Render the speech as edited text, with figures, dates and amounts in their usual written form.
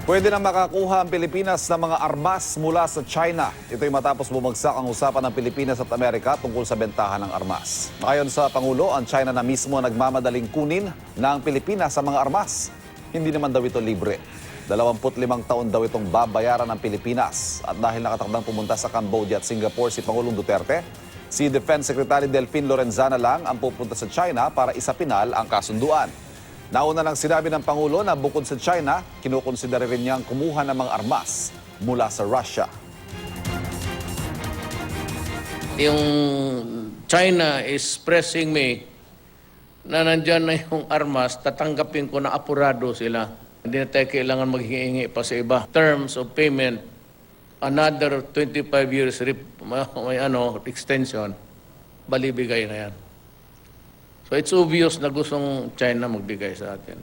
Pwede na makakuha ang Pilipinas ng mga armas mula sa China. Ito'y matapos bumagsak ang usapan ng Pilipinas at Amerika tungkol sa bentahan ng armas. Ayon sa Pangulo, ang China na mismo nagmamadaling kunin ng Pilipinas sa mga armas. Hindi naman daw ito libre. 25 taon daw itong babayaran ng Pilipinas. At dahil nakatakdang pumunta sa Cambodia at Singapore si Pangulong Duterte, si Defense Secretary Delfin Lorenzana lang ang pupunta sa China para isapinal ang kasunduan. Nauna lang sinabi ng Pangulo na bukod sa China, kinukonsidera rin niyang kumuha ng mga armas mula sa Russia. Yung China is pressing me na nandyan na yung armas, tatanggapin ko na apurado sila. Hindi na tayo kailangan maghihingi pa sa iba. Terms of payment, another 25 years extension, balibigay na yan. So it's obvious na gustong China magbigay sa atin.